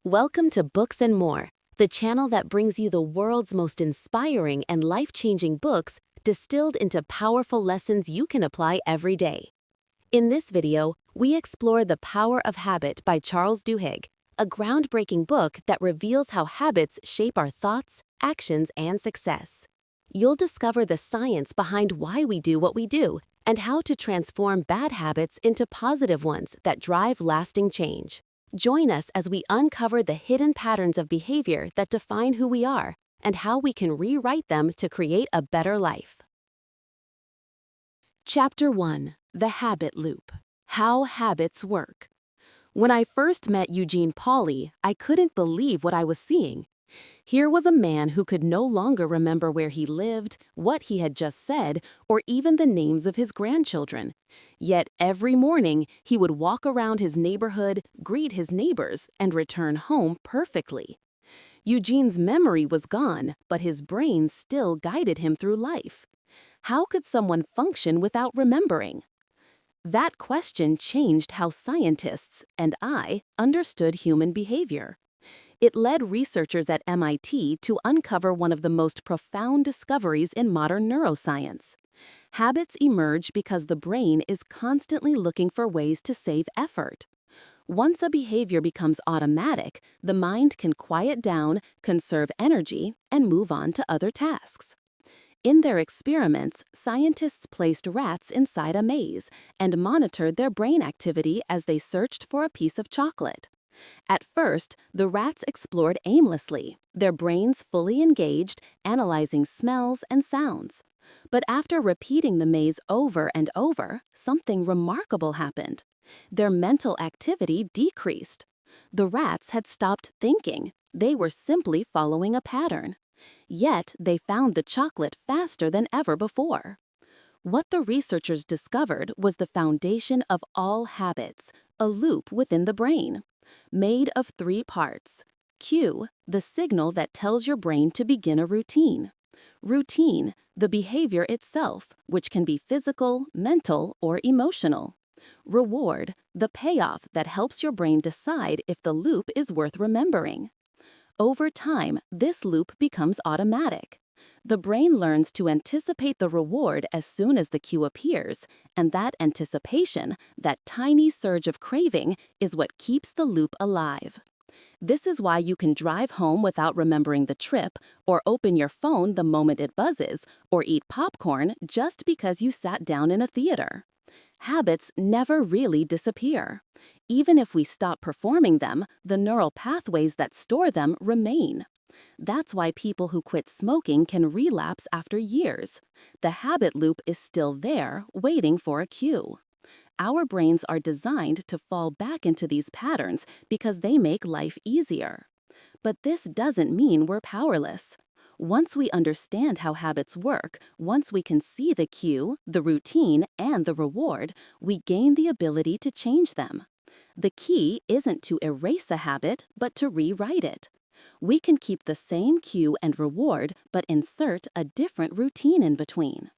Welcome to Books and More, the channel that brings you the world's most inspiring and life-changing books distilled into powerful lessons you can apply every day. In this video, we explore The Power of Habit by Charles Duhigg, a groundbreaking book that reveals how habits shape our thoughts, actions, and success. You'll discover the science behind why we do what we do and how to transform bad habits into positive ones that drive lasting change. Join us as we uncover the hidden patterns of behavior that define who we are and how we can rewrite them to create a better life. Chapter 1. The Habit Loop. How Habits Work. When I first met Eugene Pauly, I couldn't believe what I was seeing. Here was a man who could no longer remember where he lived, what he had just said, or even the names of his grandchildren. Yet every morning, he would walk around his neighborhood, greet his neighbors, and return home perfectly. Eugene's memory was gone, but his brain still guided him through life. How could someone function without remembering? That question changed how scientists, and I, understood human behavior. It led researchers at MIT to uncover one of the most profound discoveries in modern neuroscience. Habits emerge because the brain is constantly looking for ways to save effort. Once a behavior becomes automatic, the mind can quiet down, conserve energy, and move on to other tasks. In their experiments, scientists placed rats inside a maze and monitored their brain activity as they searched for a piece of chocolate. At first, the rats explored aimlessly, their brains fully engaged, analyzing smells and sounds. But after repeating the maze over and over, something remarkable happened. Their mental activity decreased. The rats had stopped thinking. They were simply following a pattern. Yet, they found the chocolate faster than ever before. What the researchers discovered was the foundation of all habits, a loop within the brain. Made of 3 parts. Cue, the signal that tells your brain to begin a routine. Routine, the behavior itself, which can be physical, mental, or emotional. Reward, the payoff that helps your brain decide if the loop is worth remembering. Over time, this loop becomes automatic. The brain learns to anticipate the reward as soon as the cue appears, and that anticipation, that tiny surge of craving, is what keeps the loop alive. This is why you can drive home without remembering the trip, or open your phone the moment it buzzes, or eat popcorn just because you sat down in a theater. Habits never really disappear. Even if we stop performing them, the neural pathways that store them remain. That's why people who quit smoking can relapse after years. The habit loop is still there, waiting for a cue. Our brains are designed to fall back into these patterns because they make life easier. But this doesn't mean we're powerless. Once we understand how habits work, once we can see the cue, the routine, and the reward, we gain the ability to change them. The key isn't to erase a habit, but to rewrite it. We can keep the same cue and reward, but insert a different routine in between.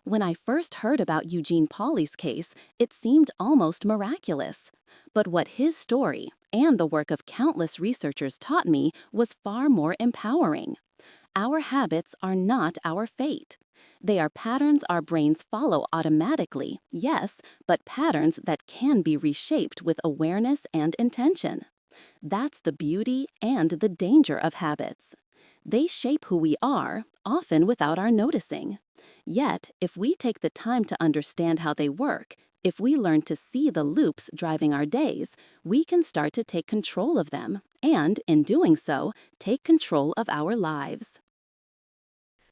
When I first heard about Eugene Pauly's case, it seemed almost miraculous. But what his story, and the work of countless researchers taught me, was far more empowering. Our habits are not our fate. They are patterns our brains follow automatically, yes, but patterns that can be reshaped with awareness and intention. That's the beauty and the danger of habits. They shape who we are, often without our noticing. Yet, if we take the time to understand how they work, if we learn to see the loops driving our days, we can start to take control of them, and, in doing so, take control of our lives.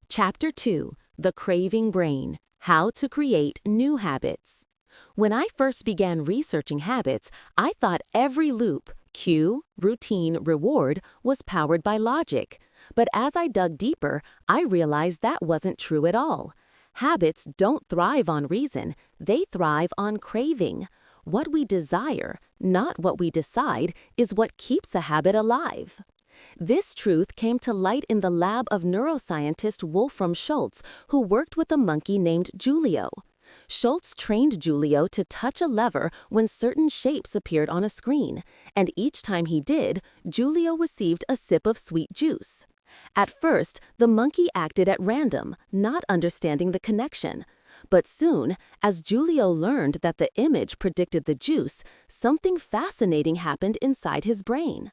Chapter 2. The Craving Brain. How to Create New Habits. When I first began researching habits, I thought every loop, cue, routine, reward, was powered by logic. But as I dug deeper, I realized that wasn't true at all. Habits don't thrive on reason, they thrive on craving. What we desire, not what we decide, is what keeps a habit alive. This truth came to light in the lab of neuroscientist Wolfram Schultz, who worked with a monkey named Julio. Schultz trained Julio to touch a lever when certain shapes appeared on a screen, and each time he did, Julio received a sip of sweet juice. At first, the monkey acted at random, not understanding the connection. But soon, as Julio learned that the image predicted the juice, something fascinating happened inside his brain.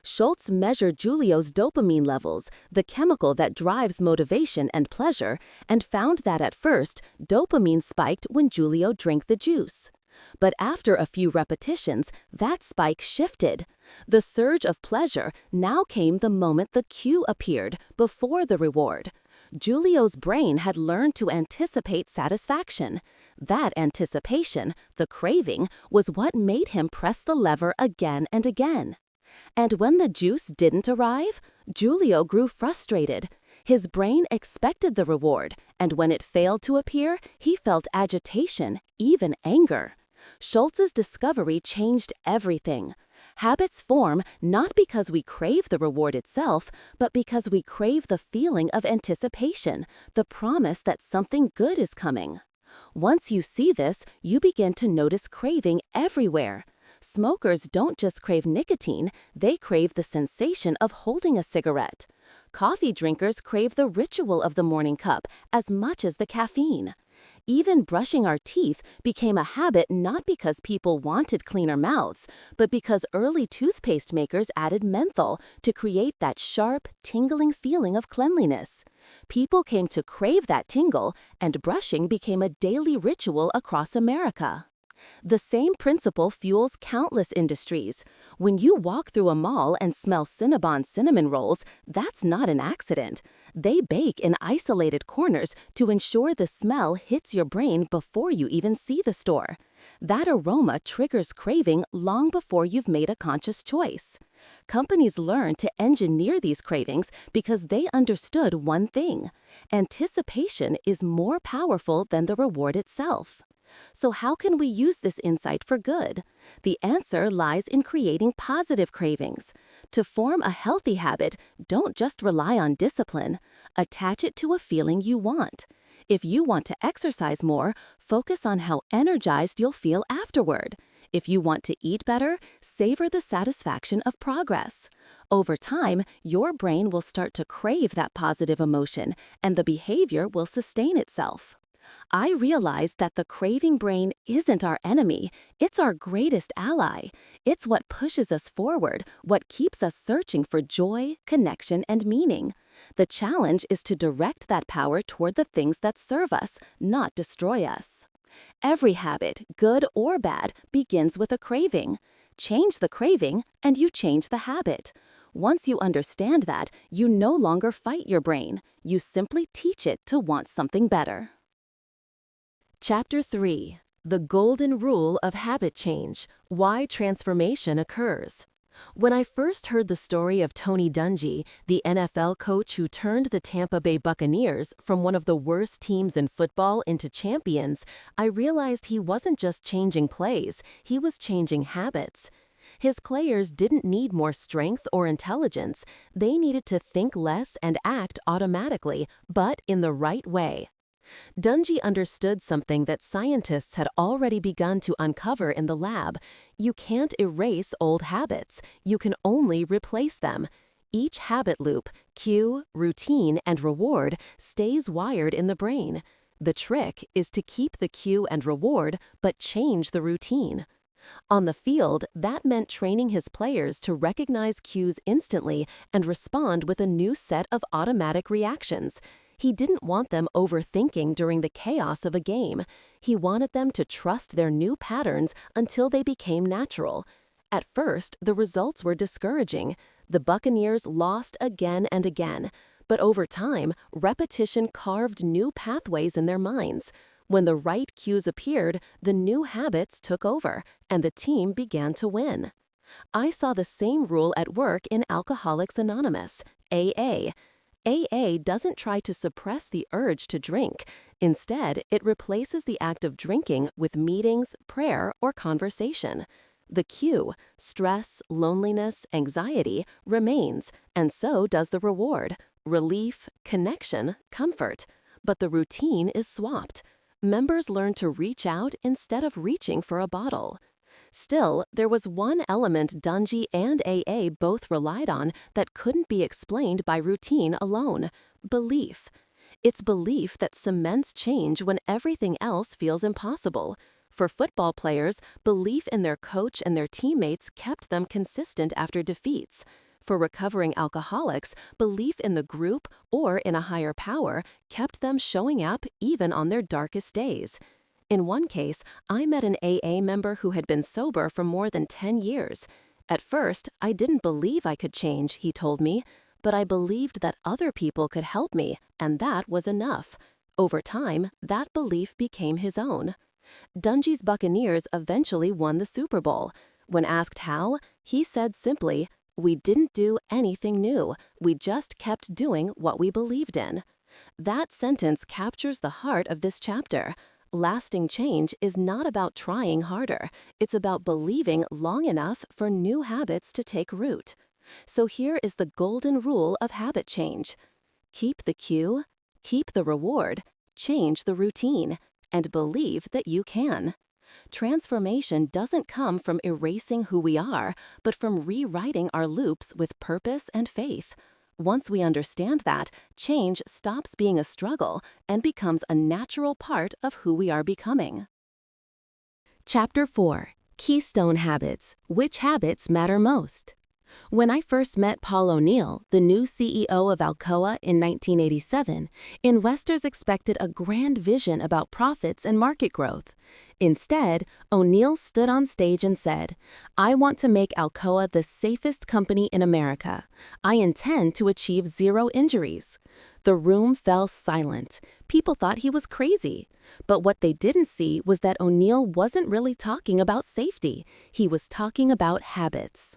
Schultz measured Julio's dopamine levels, the chemical that drives motivation and pleasure, and found that at first, dopamine spiked when Julio drank the juice. But after a few repetitions, that spike shifted. The surge of pleasure now came the moment the cue appeared, before the reward. Julio's brain had learned to anticipate satisfaction. That anticipation, the craving, was what made him press the lever again and again. And when the juice didn't arrive, Julio grew frustrated. His brain expected the reward, and when it failed to appear, he felt agitation, even anger. Schultz's discovery changed everything. Habits form not because we crave the reward itself, but because we crave the feeling of anticipation, the promise that something good is coming. Once you see this, you begin to notice craving everywhere. Smokers don't just crave nicotine, they crave the sensation of holding a cigarette. Coffee drinkers crave the ritual of the morning cup as much as the caffeine. Even brushing our teeth became a habit not because people wanted cleaner mouths, but because early toothpaste makers added menthol to create that sharp, tingling feeling of cleanliness. People came to crave that tingle, and brushing became a daily ritual across America. The same principle fuels countless industries. When you walk through a mall and smell Cinnabon cinnamon rolls, that's not an accident. They bake in isolated corners to ensure the smell hits your brain before you even see the store. That aroma triggers craving long before you've made a conscious choice. Companies learn to engineer these cravings because they understood one thing: anticipation is more powerful than the reward itself. So how can we use this insight for good? The answer lies in creating positive cravings. To form a healthy habit, don't just rely on discipline. Attach it to a feeling you want. If you want to exercise more, focus on how energized you'll feel afterward. If you want to eat better, savor the satisfaction of progress. Over time, your brain will start to crave that positive emotion, and the behavior will sustain itself. I realized that the craving brain isn't our enemy, it's our greatest ally. It's what pushes us forward, what keeps us searching for joy, connection, and meaning. The challenge is to direct that power toward the things that serve us, not destroy us. Every habit, good or bad, begins with a craving. Change the craving, and you change the habit. Once you understand that, you no longer fight your brain. You simply teach it to want something better. Chapter 3. The Golden Rule of Habit Change: Why Transformation Occurs. When I first heard the story of Tony Dungy, the NFL coach who turned the Tampa Bay Buccaneers from one of the worst teams in football into champions, I realized he wasn't just changing plays, he was changing habits. His players didn't need more strength or intelligence, they needed to think less and act automatically, but in the right way. Dungy understood something that scientists had already begun to uncover in the lab. You can't erase old habits, you can only replace them. Each habit loop, cue, routine, and reward stays wired in the brain. The trick is to keep the cue and reward, but change the routine. On the field, that meant training his players to recognize cues instantly and respond with a new set of automatic reactions. He didn't want them overthinking during the chaos of a game. He wanted them to trust their new patterns until they became natural. At first, the results were discouraging. The Buccaneers lost again and again. But over time, repetition carved new pathways in their minds. When the right cues appeared, the new habits took over, and the team began to win. I saw the same rule at work in Alcoholics Anonymous, AA. AA doesn't try to suppress the urge to drink. Instead, it replaces the act of drinking with meetings, prayer, or conversation. The cue, stress, loneliness, anxiety, remains, and so does the reward, relief, connection, comfort. But the routine is swapped. Members learned to reach out instead of reaching for a bottle. Still, there was one element Dungy and AA both relied on that couldn't be explained by routine alone: belief. It's belief that cements change when everything else feels impossible. For football players, belief in their coach and their teammates kept them consistent after defeats. For recovering alcoholics, belief in the group or in a higher power kept them showing up even on their darkest days. In one case, I met an AA member who had been sober for more than 10 years. At first, I didn't believe I could change, he told me, but I believed that other people could help me, and that was enough. Over time, that belief became his own. Dungy's Buccaneers eventually won the Super Bowl. When asked how, he said simply, "We didn't do anything new. We just kept doing what we believed in." That sentence captures the heart of this chapter. Lasting change is not about trying harder. It's about believing long enough for new habits to take root. So here is the golden rule of habit change. Keep the cue, keep the reward, change the routine, and believe that you can. Transformation doesn't come from erasing who we are, but from rewriting our loops with purpose and faith. Once we understand that, change stops being a struggle and becomes a natural part of who we are becoming. Chapter 4. Keystone Habits. Which habits matter most? When I first met Paul O'Neill, the new CEO of Alcoa in 1987, investors expected a grand vision about profits and market growth. Instead, O'Neill stood on stage and said, "I want to make Alcoa the safest company in America. I intend to achieve 0 injuries." The room fell silent. People thought he was crazy. But what they didn't see was that O'Neill wasn't really talking about safety. He was talking about habits.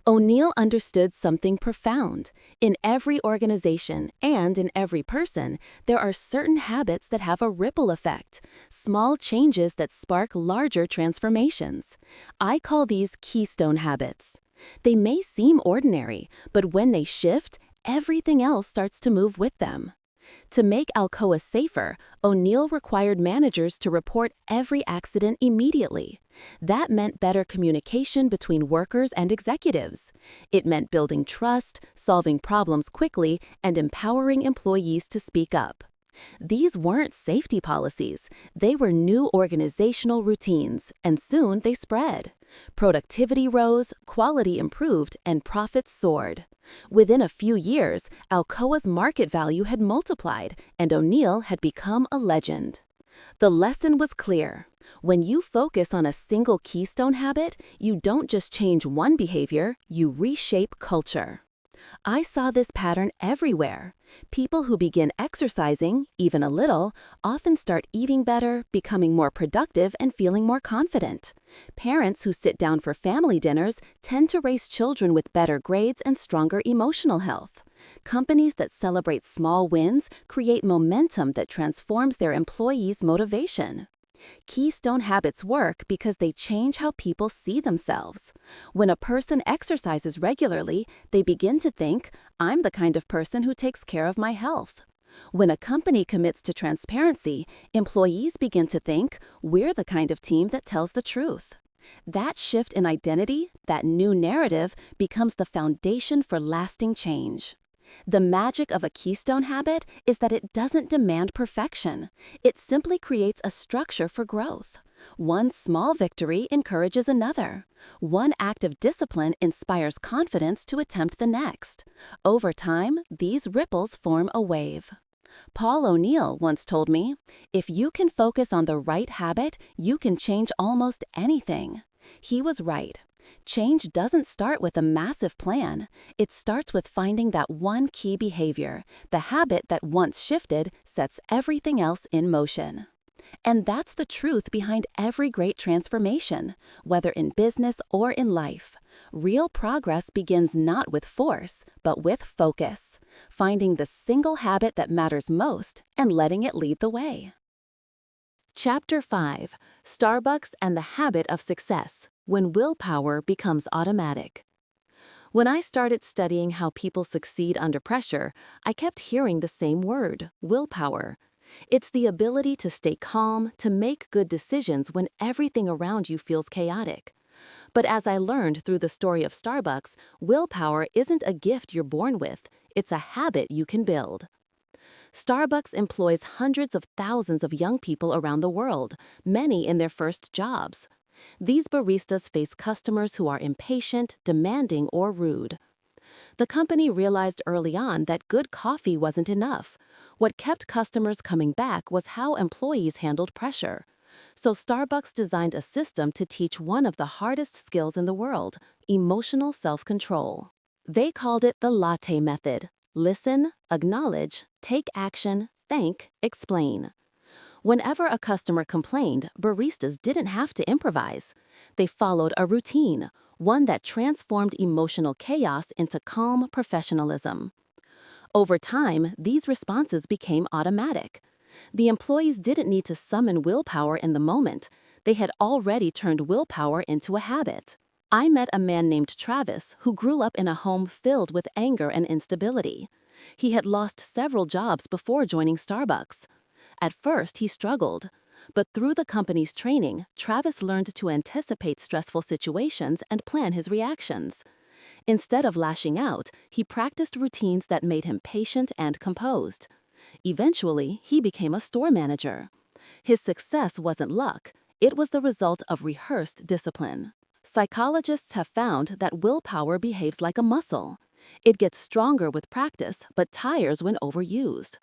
O'Neill understood something profound. In every organization and in every person, there are certain habits that have a ripple effect, small changes that spark larger transformations. I call these keystone habits. They may seem ordinary, but when they shift, everything else starts to move with them. To make Alcoa safer, O'Neill required managers to report every accident immediately. That meant better communication between workers and executives. It meant building trust, solving problems quickly, and empowering employees to speak up. These weren't safety policies. They were new organizational routines, and soon they spread. Productivity rose, quality improved, and profits soared. Within a few years, Alcoa's market value had multiplied, and O'Neill had become a legend. The lesson was clear. When you focus on a single keystone habit, you don't just change one behavior, you reshape culture. I saw this pattern everywhere. People who begin exercising, even a little, often start eating better, becoming more productive, and feeling more confident. Parents who sit down for family dinners tend to raise children with better grades and stronger emotional health. Companies that celebrate small wins create momentum that transforms their employees' motivation. Keystone habits work because they change how people see themselves. When a person exercises regularly, they begin to think, "I'm the kind of person who takes care of my health." When a company commits to transparency, employees begin to think, "We're the kind of team that tells the truth." That shift in identity, that new narrative, becomes the foundation for lasting change. The magic of a keystone habit is that it doesn't demand perfection. It simply creates a structure for growth. One small victory encourages another. One act of discipline inspires confidence to attempt the next. Over time, these ripples form a wave. Paul O'Neill once told me, "If you can focus on the right habit, you can change almost anything." He was right. Change doesn't start with a massive plan. It starts with finding that one key behavior. The habit that once shifted sets everything else in motion. And that's the truth behind every great transformation, whether in business or in life. Real progress begins not with force, but with focus, finding the single habit that matters most and letting it lead the way. Chapter 5. Starbucks and the Habit of Success. When willpower becomes automatic. When I started studying how people succeed under pressure, I kept hearing the same word, willpower. It's the ability to stay calm, to make good decisions when everything around you feels chaotic. But as I learned through the story of Starbucks, willpower isn't a gift you're born with, it's a habit you can build. Starbucks employs hundreds of thousands of young people around the world, many in their first jobs. These baristas face customers who are impatient, demanding, or rude. The company realized early on that good coffee wasn't enough. What kept customers coming back was how employees handled pressure. So Starbucks designed a system to teach one of the hardest skills in the world, emotional self-control. They called it the latte method. Listen, acknowledge, take action, thank, explain. Whenever a customer complained, baristas didn't have to improvise. They followed a routine, one that transformed emotional chaos into calm professionalism. Over time, these responses became automatic. The employees didn't need to summon willpower in the moment. They had already turned willpower into a habit. I met a man named Travis who grew up in a home filled with anger and instability. He had lost several jobs before joining Starbucks. At first, he struggled. But through the company's training, Travis learned to anticipate stressful situations and plan his reactions. Instead of lashing out, he practiced routines that made him patient and composed. Eventually, he became a store manager. His success wasn't luck, it was the result of rehearsed discipline. Psychologists have found that willpower behaves like a muscle. It gets stronger with practice, but tires when overused.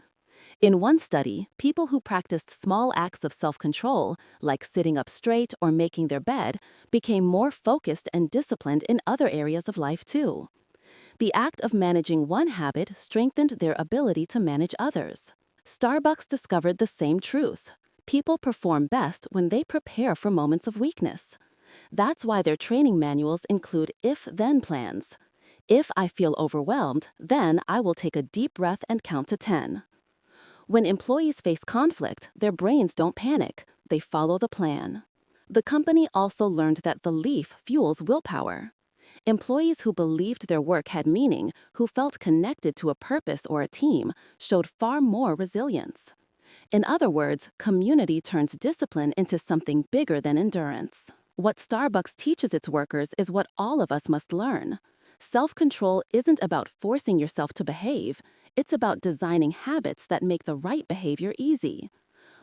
In one study, people who practiced small acts of self-control, like sitting up straight or making their bed, became more focused and disciplined in other areas of life too. The act of managing one habit strengthened their ability to manage others. Starbucks discovered the same truth. People perform best when they prepare for moments of weakness. That's why their training manuals include if-then plans. If I feel overwhelmed, then I will take a deep breath and count to 10. When employees face conflict, their brains don't panic, they follow the plan. The company also learned that belief fuels willpower. Employees who believed their work had meaning, who felt connected to a purpose or a team, showed far more resilience. In other words, community turns discipline into something bigger than endurance. What Starbucks teaches its workers is what all of us must learn. Self-control isn't about forcing yourself to behave, it's about designing habits that make the right behavior easy.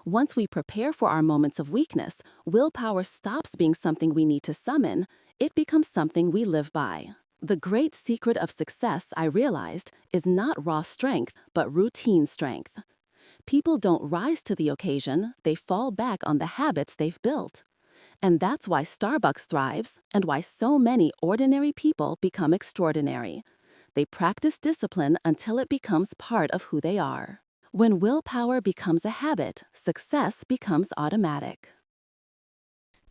Once we prepare for our moments of weakness, willpower stops being something we need to summon, it becomes something we live by. The great secret of success, I realized, is not raw strength, but routine strength. People don't rise to the occasion, they fall back on the habits they've built. And that's why Starbucks thrives and why so many ordinary people become extraordinary. They practice discipline until it becomes part of who they are. When willpower becomes a habit, success becomes automatic.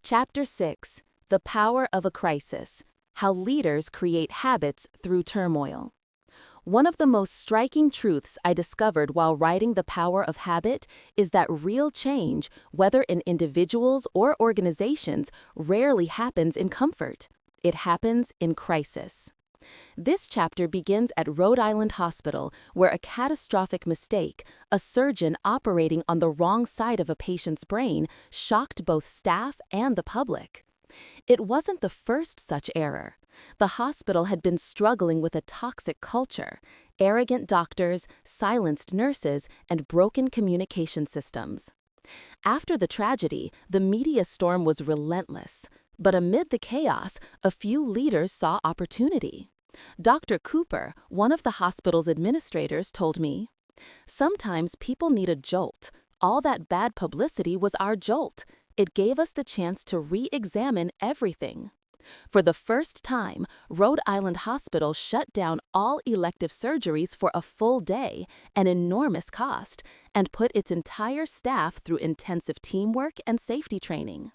Chapter 6: The Power of a Crisis: How Leaders Create Habits Through Turmoil. One of the most striking truths I discovered while writing The Power of Habit is that real change, whether in individuals or organizations, rarely happens in comfort. It happens in crisis. This chapter begins at Rhode Island Hospital, where a catastrophic mistake, a surgeon operating on the wrong side of a patient's brain, shocked both staff and the public. It wasn't the first such error. The hospital had been struggling with a toxic culture, arrogant doctors, silenced nurses, and broken communication systems. After the tragedy, the media storm was relentless. But amid the chaos, a few leaders saw opportunity. Dr. Cooper, one of the hospital's administrators, told me, "Sometimes people need a jolt. All that bad publicity was our jolt. It gave us the chance to re-examine everything." For the first time, Rhode Island Hospital shut down all elective surgeries for a full day, an enormous cost, and put its entire staff through intensive teamwork and safety training.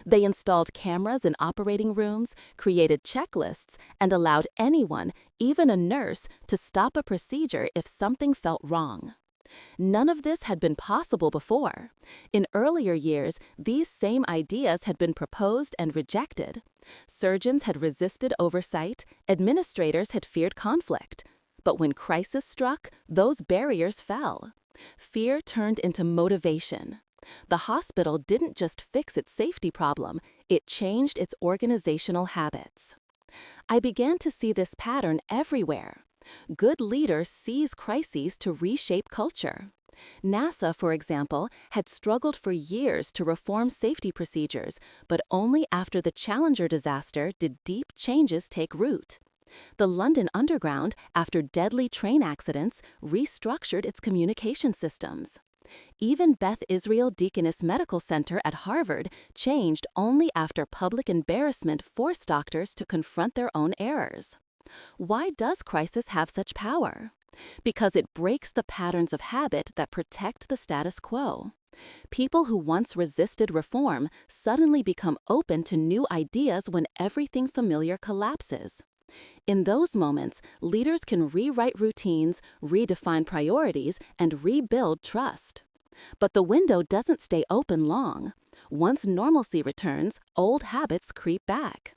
They installed cameras in operating rooms, created checklists, and allowed anyone, even a nurse, to stop a procedure if something felt wrong. None of this had been possible before. In earlier years, these same ideas had been proposed and rejected. Surgeons had resisted oversight, administrators had feared conflict. But when crisis struck, those barriers fell. Fear turned into motivation. The hospital didn't just fix its safety problem, it changed its organizational habits. I began to see this pattern everywhere. Good leaders seize crises to reshape culture. NASA, for example, had struggled for years to reform safety procedures, but only after the Challenger disaster did deep changes take root. The London Underground, after deadly train accidents, restructured its communication systems. Even Beth Israel Deaconess Medical Center at Harvard changed only after public embarrassment forced doctors to confront their own errors. Why does crisis have such power? Because it breaks the patterns of habit that protect the status quo. People who once resisted reform suddenly become open to new ideas when everything familiar collapses. In those moments, leaders can rewrite routines, redefine priorities, and rebuild trust. But the window doesn't stay open long. Once normalcy returns, old habits creep back.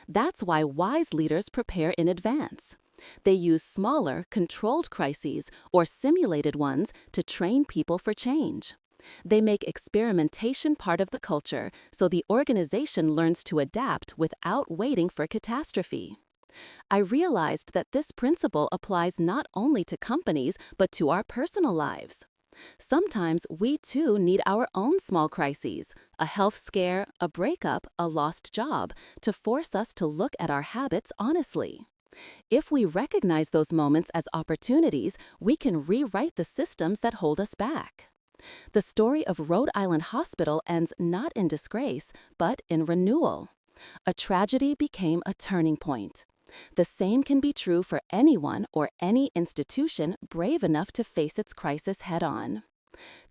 That's why wise leaders prepare in advance. They use smaller, controlled crises or simulated ones to train people for change. They make experimentation part of the culture so the organization learns to adapt without waiting for catastrophe. I realized that this principle applies not only to companies but to our personal lives. Sometimes we too need our own small crises, a health scare, a breakup, a lost job, to force us to look at our habits honestly. If we recognize those moments as opportunities, we can rewrite the systems that hold us back. The story of Rhode Island Hospital ends not in disgrace, but in renewal. A tragedy became a turning point. The same can be true for anyone or any institution brave enough to face its crisis head-on.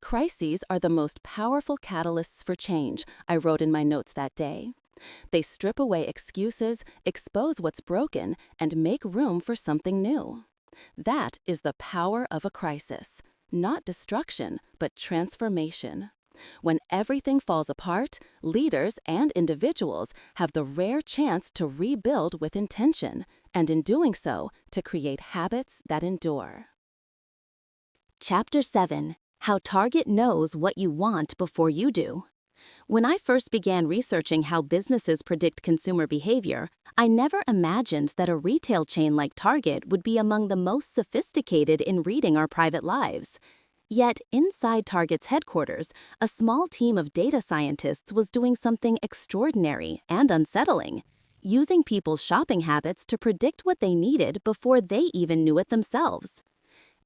Crises are the most powerful catalysts for change, I wrote in my notes that day. They strip away excuses, expose what's broken, and make room for something new. That is the power of a crisis. Not destruction, but transformation. When everything falls apart, leaders and individuals have the rare chance to rebuild with intention, and in doing so, to create habits that endure. Chapter 7. How Target knows what you want before you do. When I first began researching how businesses predict consumer behavior, I never imagined that a retail chain like Target would be among the most sophisticated in reading our private lives. Yet, inside Target's headquarters, a small team of data scientists was doing something extraordinary and unsettling, using people's shopping habits to predict what they needed before they even knew it themselves.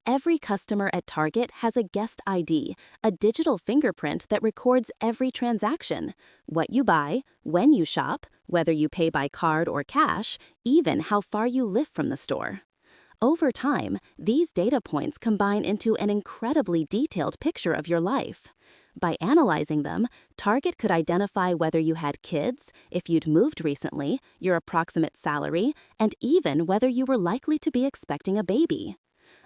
Every customer at Target has a guest ID, a digital fingerprint that records every transaction, what you buy, when you shop, whether you pay by card or cash, even how far you live from the store. Over time, these data points combine into an incredibly detailed picture of your life. By analyzing them, Target could identify whether you had kids, if you'd moved recently, your approximate salary, and even whether you were likely to be expecting a baby.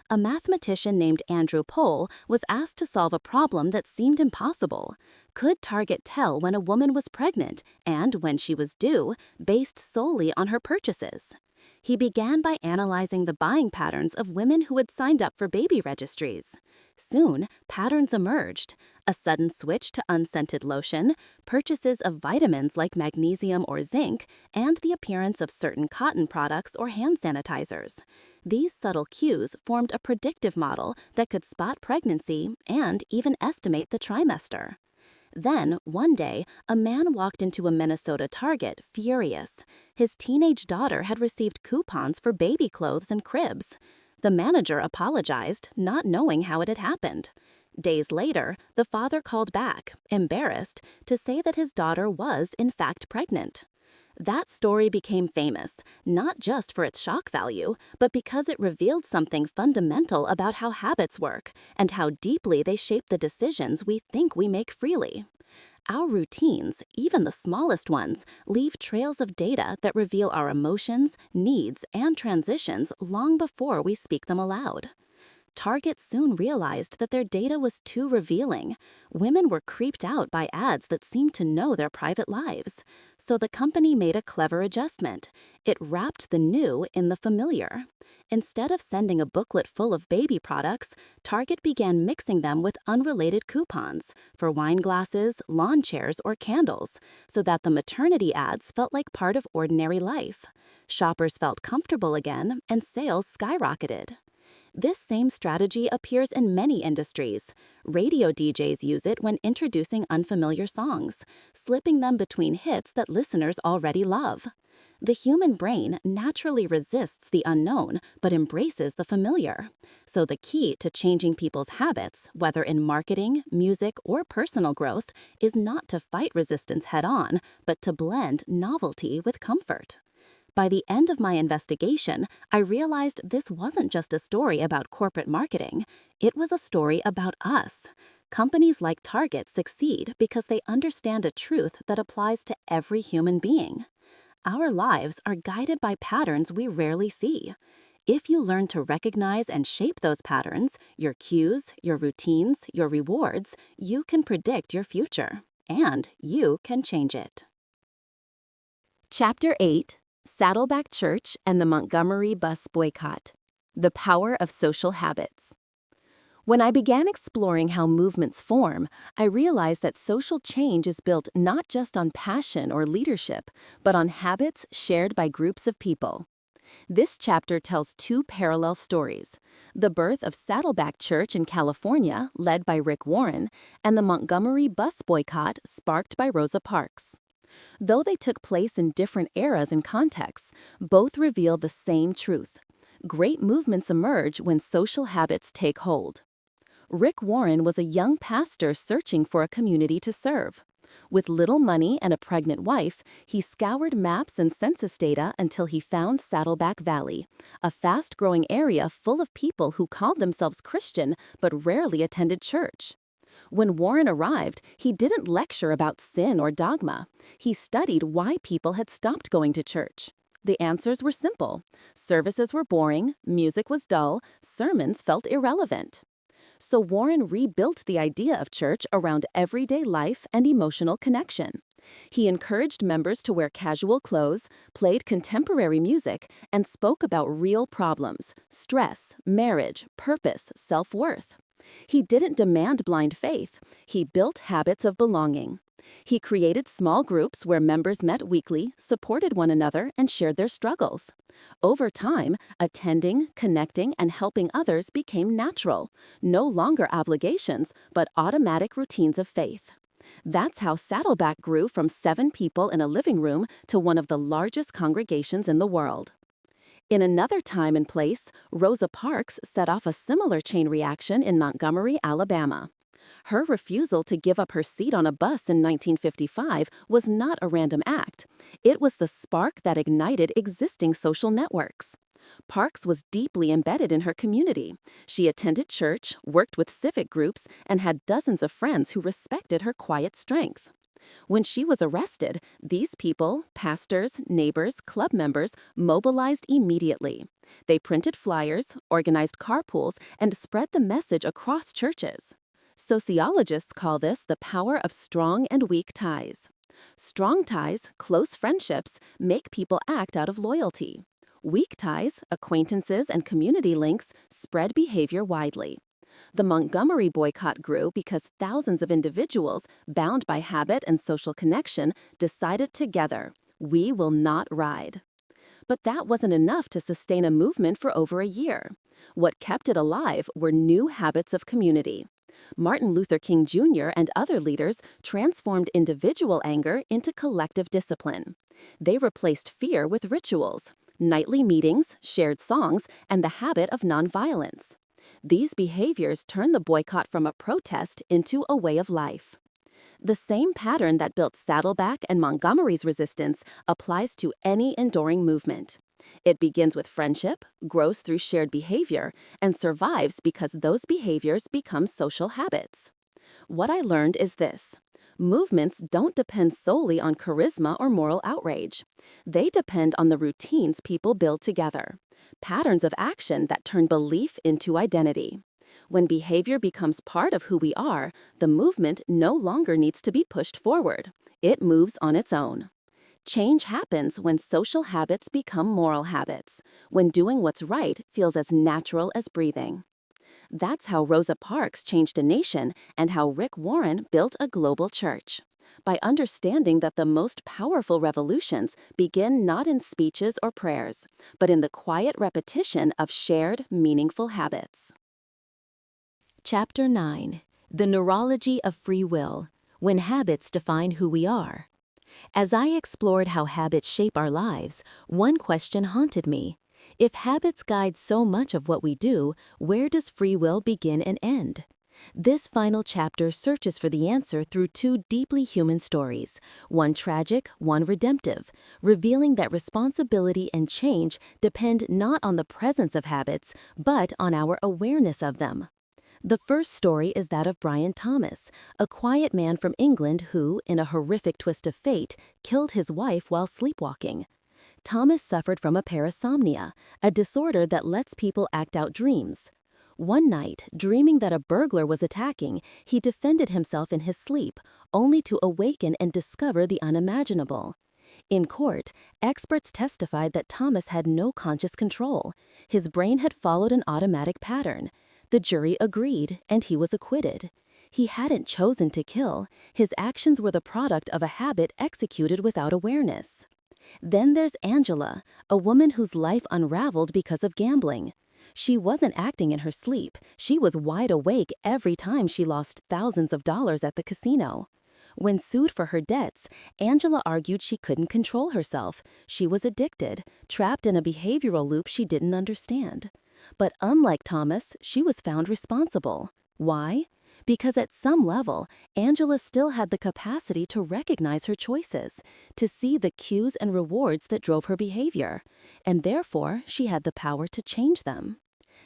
A mathematician named Andrew Pohl was asked to solve a problem that seemed impossible. Could Target tell when a woman was pregnant and when she was due, based solely on her purchases? He began by analyzing the buying patterns of women who had signed up for baby registries. Soon, patterns emerged: a sudden switch to unscented lotion, purchases of vitamins like magnesium or zinc, and the appearance of certain cotton products or hand sanitizers. These subtle cues formed a predictive model that could spot pregnancy and even estimate the trimester. Then, one day, a man walked into a Minnesota Target furious. His teenage daughter had received coupons for baby clothes and cribs. The manager apologized, not knowing how it had happened. Days later, the father called back, embarrassed, to say that his daughter was, in fact, pregnant. That story became famous, not just for its shock value, but because it revealed something fundamental about how habits work and how deeply they shape the decisions we think we make freely. Our routines, even the smallest ones, leave trails of data that reveal our emotions, needs, and transitions long before we speak them aloud. Target soon realized that their data was too revealing. Women were creeped out by ads that seemed to know their private lives. So the company made a clever adjustment. It wrapped the new in the familiar. Instead of sending a booklet full of baby products, Target began mixing them with unrelated coupons for wine glasses, lawn chairs, or candles, so that the maternity ads felt like part of ordinary life. Shoppers felt comfortable again, and sales skyrocketed. This same strategy appears in many industries. Radio DJs use it when introducing unfamiliar songs, slipping them between hits that listeners already love. The human brain naturally resists the unknown but embraces the familiar. So the key to changing people's habits, whether in marketing, music, or personal growth, is not to fight resistance head-on, but to blend novelty with comfort. By the end of my investigation, I realized this wasn't just a story about corporate marketing. It was a story about us. Companies like Target succeed because they understand a truth that applies to every human being. Our lives are guided by patterns we rarely see. If you learn to recognize and shape those patterns, your cues, your routines, your rewards, you can predict your future. And you can change it. Chapter 8: Saddleback Church and the Montgomery Bus Boycott. The Power of Social Habits. When I began exploring how movements form, I realized that social change is built not just on passion or leadership, but on habits shared by groups of people. This chapter tells two parallel stories: the birth of Saddleback Church in California, led by Rick Warren, and the Montgomery Bus Boycott sparked by Rosa Parks. Though they took place in different eras and contexts, both reveal the same truth. Great movements emerge when social habits take hold. Rick Warren was a young pastor searching for a community to serve. With little money and a pregnant wife, he scoured maps and census data until he found Saddleback Valley, a fast-growing area full of people who called themselves Christian but rarely attended church. When Warren arrived, he didn't lecture about sin or dogma. He studied why people had stopped going to church. The answers were simple. Services were boring, music was dull, sermons felt irrelevant. So Warren rebuilt the idea of church around everyday life and emotional connection. He encouraged members to wear casual clothes, played contemporary music, and spoke about real problems: stress, marriage, purpose, self-worth. He didn't demand blind faith. He built habits of belonging. He created small groups where members met weekly, supported one another, and shared their struggles. Over time, attending, connecting, and helping others became natural, no longer obligations, but automatic routines of faith. That's how Saddleback grew from 7 people in a living room to one of the largest congregations in the world. In another time and place, Rosa Parks set off a similar chain reaction in Montgomery, Alabama. Her refusal to give up her seat on a bus in 1955 was not a random act. It was the spark that ignited existing social networks. Parks was deeply embedded in her community. She attended church, worked with civic groups, and had dozens of friends who respected her quiet strength. When she was arrested, these people, pastors, neighbors, club members, mobilized immediately. They printed flyers, organized carpools, and spread the message across churches. Sociologists call this the power of strong and weak ties. Strong ties, close friendships, make people act out of loyalty. Weak ties, acquaintances, and community links spread behavior widely. The Montgomery boycott grew because thousands of individuals, bound by habit and social connection, decided together, we will not ride. But that wasn't enough to sustain a movement for over a year. What kept it alive were new habits of community. Martin Luther King Jr. and other leaders transformed individual anger into collective discipline. They replaced fear with rituals, nightly meetings, shared songs, and the habit of nonviolence. These behaviors turned the boycott from a protest into a way of life. The same pattern that built Saddleback and Montgomery's resistance applies to any enduring movement. It begins with friendship, grows through shared behavior, and survives because those behaviors become social habits. What I learned is this: movements don't depend solely on charisma or moral outrage. They depend on the routines people build together, patterns of action that turn belief into identity. When behavior becomes part of who we are, the movement no longer needs to be pushed forward. It moves on its own. Change happens when social habits become moral habits, when doing what's right feels as natural as breathing. That's how Rosa Parks changed a nation and how Rick Warren built a global church. By understanding that the most powerful revolutions begin not in speeches or prayers, but in the quiet repetition of shared, meaningful habits. Chapter 9. The Neurology of Free Will. When Habits Define Who We Are. As I explored how habits shape our lives, one question haunted me. If habits guide so much of what we do, where does free will begin and end? This final chapter searches for the answer through two deeply human stories, one tragic, one redemptive, revealing that responsibility and change depend not on the presence of habits, but on our awareness of them. The first story is that of Brian Thomas, a quiet man from England who, in a horrific twist of fate, killed his wife while sleepwalking. Thomas suffered from a parasomnia, a disorder that lets people act out dreams. One night, dreaming that a burglar was attacking, he defended himself in his sleep, only to awaken and discover the unimaginable. In court, experts testified that Thomas had no conscious control. His brain had followed an automatic pattern. The jury agreed, and he was acquitted. He hadn't chosen to kill. His actions were the product of a habit executed without awareness. Then there's Angela, a woman whose life unraveled because of gambling. She wasn't acting in her sleep. She was wide awake every time she lost thousands of dollars at the casino. When sued for her debts, Angela argued she couldn't control herself. She was addicted, trapped in a behavioral loop she didn't understand. But unlike Thomas, she was found responsible. Why? Because at some level, Angela still had the capacity to recognize her choices, to see the cues and rewards that drove her behavior, and therefore she had the power to change them.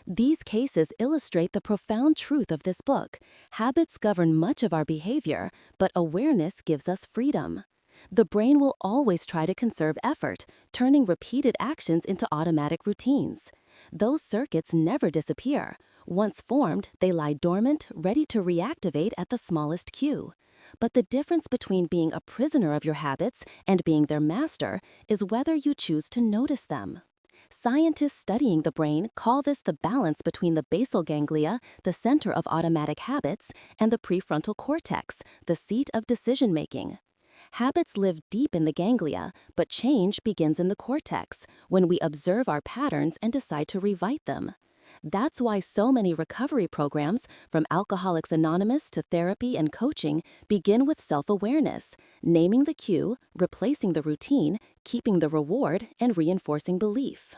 These cases illustrate the profound truth of this book. Habits govern much of our behavior, but awareness gives us freedom. The brain will always try to conserve effort, turning repeated actions into automatic routines. Those circuits never disappear. Once formed, they lie dormant, ready to reactivate at the smallest cue. But the difference between being a prisoner of your habits and being their master is whether you choose to notice them. Scientists studying the brain call this the balance between the basal ganglia, the center of automatic habits, and the prefrontal cortex, the seat of decision-making. Habits live deep in the ganglia, but change begins in the cortex, when we observe our patterns and decide to rewrite them. That's why so many recovery programs, from Alcoholics Anonymous to therapy and coaching, begin with self-awareness, naming the cue, replacing the routine, keeping the reward, and reinforcing belief.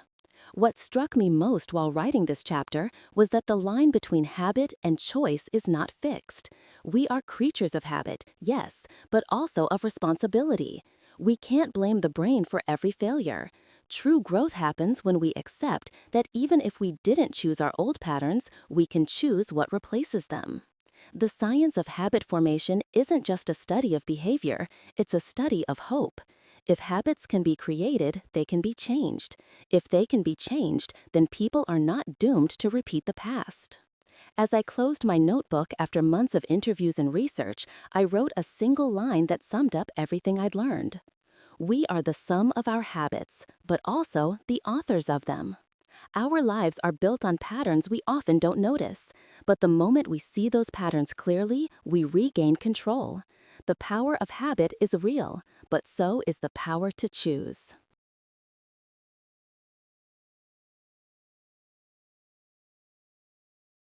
What struck me most while writing this chapter was that the line between habit and choice is not fixed. We are creatures of habit, yes, but also of responsibility. We can't blame the brain for every failure. True growth happens when we accept that even if we didn't choose our old patterns, we can choose what replaces them. The science of habit formation isn't just a study of behavior, it's a study of hope. If habits can be created, they can be changed. If they can be changed, then people are not doomed to repeat the past. As I closed my notebook after months of interviews and research, I wrote a single line that summed up everything I'd learned. We are the sum of our habits, but also the authors of them. Our lives are built on patterns we often don't notice, but the moment we see those patterns clearly, we regain control. The power of habit is real, but so is the power to choose.